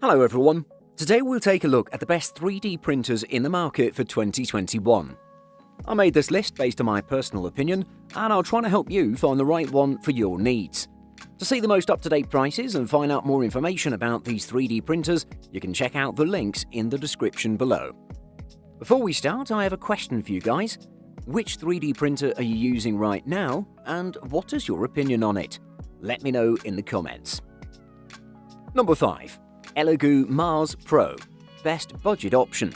Hello everyone. Today we'll take a look at the best 3D printers in the market for 2021. I made this list based on my personal opinion, and I'll try to help you find the right one for your needs. To see the most up-to-date prices and find out more information about these 3D printers, you can check out the links in the description below. Before we start, I have a question for you guys. Which 3D printer are you using right now, and what is your opinion on it? Let me know in the comments. Number 5. Elegoo Mars Pro, best budget option.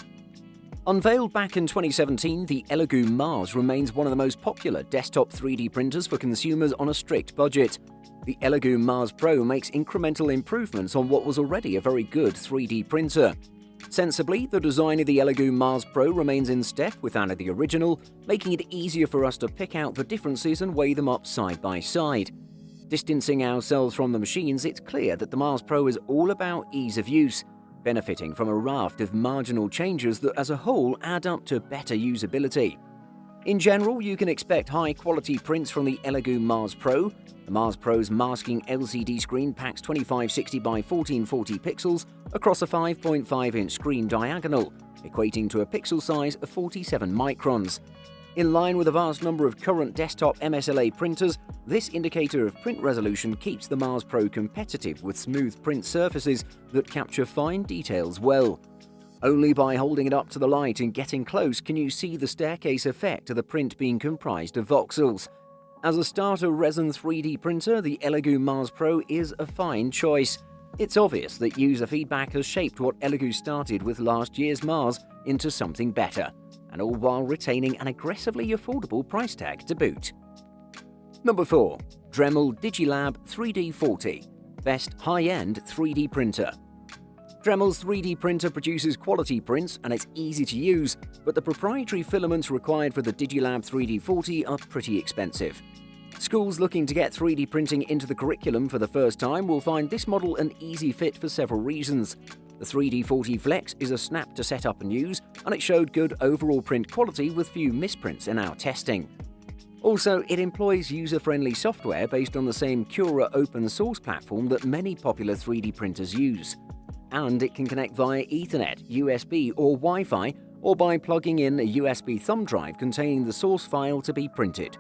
Unveiled back in 2017, the Elegoo Mars remains one of the most popular desktop 3D printers for consumers on a strict budget. The Elegoo Mars Pro makes incremental improvements on what was already a very good 3D printer. Sensibly, the design of the Elegoo Mars Pro remains in step with that of the original, making it easier for us to pick out the differences and weigh them up side by side. Distancing ourselves from the machines, it's clear that the Mars Pro is all about ease of use, benefiting from a raft of marginal changes that as a whole add up to better usability. In general, you can expect high-quality prints from the Elegoo Mars Pro. The Mars Pro's masking LCD screen packs 2560 by 1440 pixels across a 5.5-inch screen diagonal, equating to a pixel size of 47 microns. In line with a vast number of current desktop MSLA printers, this indicator of print resolution keeps the Mars Pro competitive with smooth print surfaces that capture fine details well. Only by holding it up to the light and getting close can you see the staircase effect of the print being comprised of voxels. As a starter resin 3D printer, the Elegoo Mars Pro is a fine choice. It's obvious that user feedback has shaped what Elegoo started with last year's Mars into something better, and all while retaining an aggressively affordable price tag to boot. Number 4. Dremel Digilab 3D40, best high-end 3D printer. Dremel's 3D printer produces quality prints and it's easy to use, but the proprietary filaments required for the Digilab 3D40 are pretty expensive. Schools looking to get 3D printing into the curriculum for the first time will find this model an easy fit for several reasons. The 3D40 Flex is a snap to set up and use, and it showed good overall print quality with few misprints in our testing. Also, it employs user-friendly software based on the same Cura open source platform that many popular 3D printers use. And it can connect via Ethernet, USB or Wi-Fi, or by plugging in a USB thumb drive containing the source file to be printed.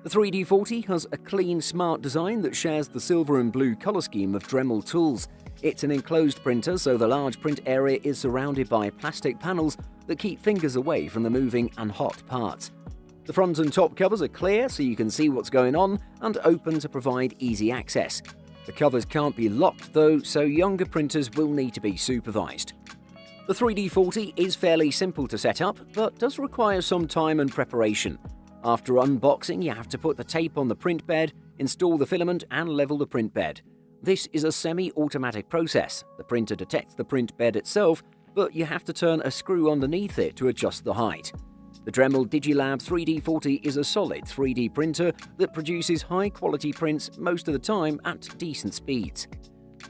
The 3D40 has a clean, smart design that shares the silver and blue color scheme of Dremel tools. It's an enclosed printer, so the large print area is surrounded by plastic panels that keep fingers away from the moving and hot parts. The front and top covers are clear so you can see what's going on and open to provide easy access. The covers can't be locked though, so younger printers will need to be supervised. The 3D40 is fairly simple to set up, but does require some time and preparation. After unboxing, you have to put the tape on the print bed, install the filament and level the print bed. This is a semi-automatic process. The printer detects the print bed itself, but you have to turn a screw underneath it to adjust the height. The Dremel Digilab 3D40 is a solid 3D printer that produces high-quality prints most of the time at decent speeds.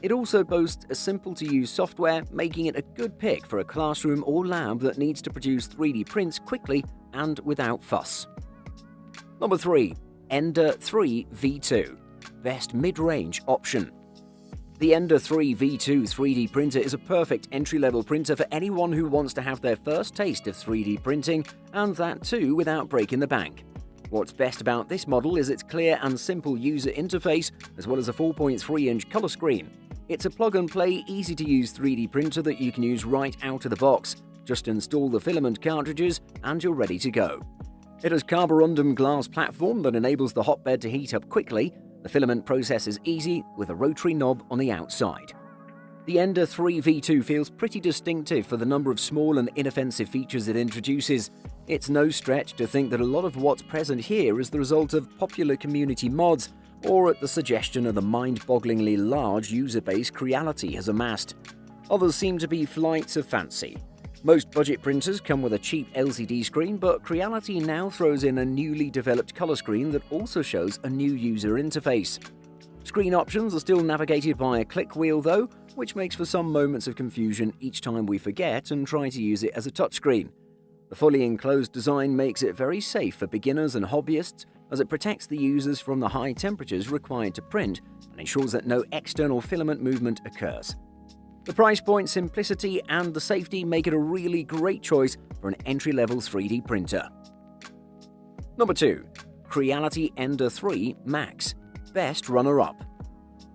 It also boasts a simple-to-use software, making it a good pick for a classroom or lab that needs to produce 3D prints quickly and without fuss. Number 3. Ender 3 V2, best mid-range option. The Ender 3 V2 3D printer is a perfect entry-level printer for anyone who wants to have their first taste of 3D printing, and that too without breaking the bank. What's best about this model is its clear and simple user interface, as well as a 4.3-inch color screen. It's a plug-and-play, easy-to-use 3D printer that you can use right out of the box. Just install the filament cartridges and you're ready to go. It has carborundum glass platform that enables the hotbed to heat up quickly. The filament process is easy, with a rotary knob on the outside. The Ender 3 V2 feels pretty distinctive for the number of small and inoffensive features it introduces. It's no stretch to think that a lot of what's present here is the result of popular community mods, or at the suggestion of the mind-bogglingly large user base Creality has amassed. Others seem to be flights of fancy. Most budget printers come with a cheap LCD screen, but Creality now throws in a newly developed color screen that also shows a new user interface. Screen options are still navigated by a click wheel though, which makes for some moments of confusion each time we forget and try to use it as a touchscreen. The fully enclosed design makes it very safe for beginners and hobbyists, as it protects the users from the high temperatures required to print and ensures that no external filament movement occurs. The price point, simplicity, and the safety make it a really great choice for an entry-level 3D printer. Number 2. Creality Ender 3 Max. Best runner-up.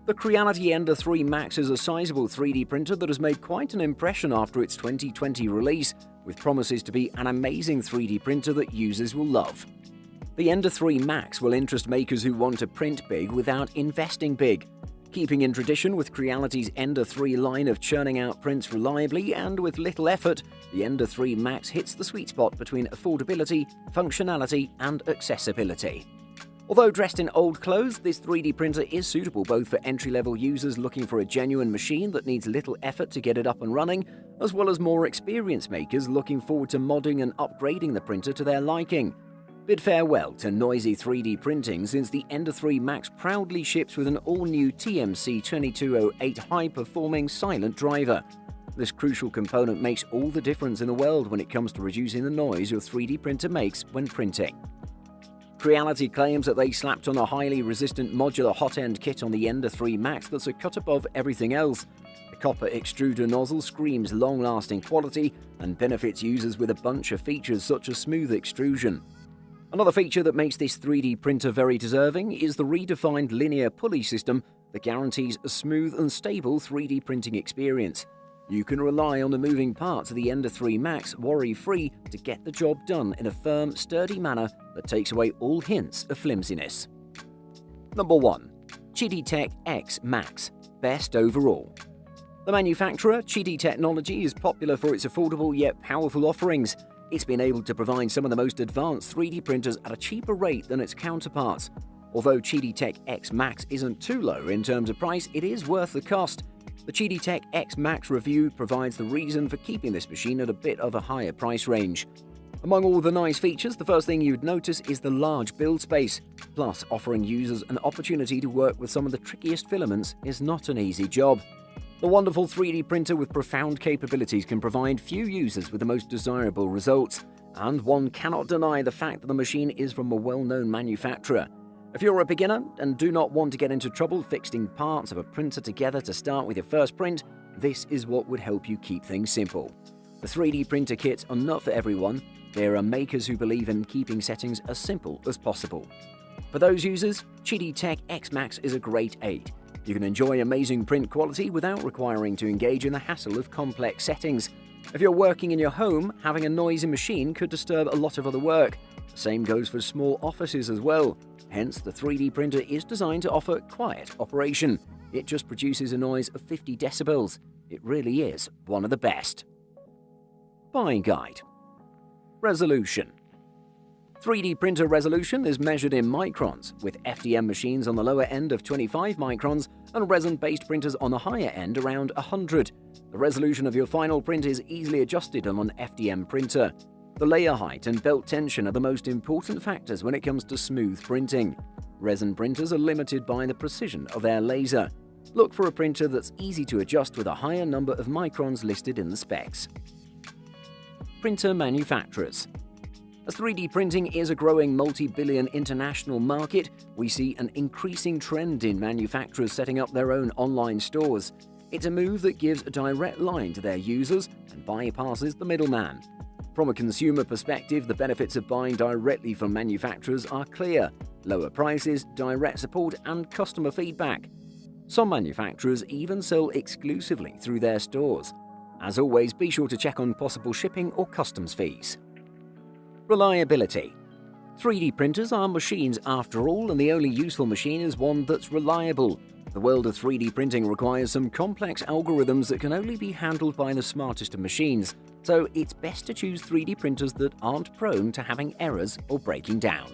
The Creality Ender 3 Max is a sizable 3D printer that has made quite an impression after its 2020 release, with promises to be an amazing 3D printer that users will love. The Ender 3 Max will interest makers who want to print big without investing big. Keeping in tradition with Creality's Ender 3 line of churning out prints reliably and with little effort, the Ender 3 Max hits the sweet spot between affordability, functionality, and accessibility. Although dressed in old clothes, this 3D printer is suitable both for entry-level users looking for a genuine machine that needs little effort to get it up and running, as well as more experienced makers looking forward to modding and upgrading the printer to their liking. Bid farewell to noisy 3D printing since the Ender 3 Max proudly ships with an all-new TMC 2208 high-performing silent driver. This crucial component makes all the difference in the world when it comes to reducing the noise your 3D printer makes when printing. Creality claims that they slapped on a highly resistant modular hot-end kit on the Ender 3 Max that's a cut above everything else. The copper extruder nozzle screams long-lasting quality and benefits users with a bunch of features such as smooth extrusion. Another feature that makes this 3D printer very deserving is the redefined linear pulley system that guarantees a smooth and stable 3D printing experience. You can rely on the moving parts of the Ender 3 Max worry-free to get the job done in a firm, sturdy manner that takes away all hints of flimsiness. Number 1. Chiditech X Max. Best overall. The manufacturer, Chidi Technology, is popular for its affordable yet powerful offerings. It's been able to provide some of the most advanced 3D printers at a cheaper rate than its counterparts. Although Chiditech X Max isn't too low in terms of price, it is worth the cost. The Chiditech X Max review provides the reason for keeping this machine at a bit of a higher price range. Among all the nice features, the first thing you'd notice is the large build space. Plus, offering users an opportunity to work with some of the trickiest filaments is not an easy job. The wonderful 3D printer with profound capabilities can provide few users with the most desirable results, and one cannot deny the fact that the machine is from a well-known manufacturer. If you're a beginner and do not want to get into trouble fixing parts of a printer together to start with your first print, this is what would help you keep things simple. The 3D printer kits are not for everyone. There are makers who believe in keeping settings as simple as possible. For those users, Chiditech X Max is a great aid. You can enjoy amazing print quality without requiring to engage in the hassle of complex settings. If you're working in your home, having a noisy machine could disturb a lot of other work. The same goes for small offices as well. Hence, the 3D printer is designed to offer quiet operation. It just produces a noise of 50 decibels. It really is one of the best. Buying guide. Resolution. 3D printer resolution is measured in microns, with FDM machines on the lower end of 25 microns and resin-based printers on the higher end around 100. The resolution of your final print is easily adjusted on an FDM printer. The layer height and belt tension are the most important factors when it comes to smooth printing. Resin printers are limited by the precision of their laser. Look for a printer that's easy to adjust with a higher number of microns listed in the specs. Printer manufacturers. As 3D printing is a growing multi-billion international market, we see an increasing trend in manufacturers setting up their own online stores. It's a move that gives a direct line to their users and bypasses the middleman. From a consumer perspective, the benefits of buying directly from manufacturers are clear: lower prices, direct support, and customer feedback. Some manufacturers even sell exclusively through their stores. As always, be sure to check on possible shipping or customs fees. Reliability. 3D printers are machines after all, and the only useful machine is one that's reliable. The world of 3D printing requires some complex algorithms that can only be handled by the smartest of machines, so it's best to choose 3D printers that aren't prone to having errors or breaking down.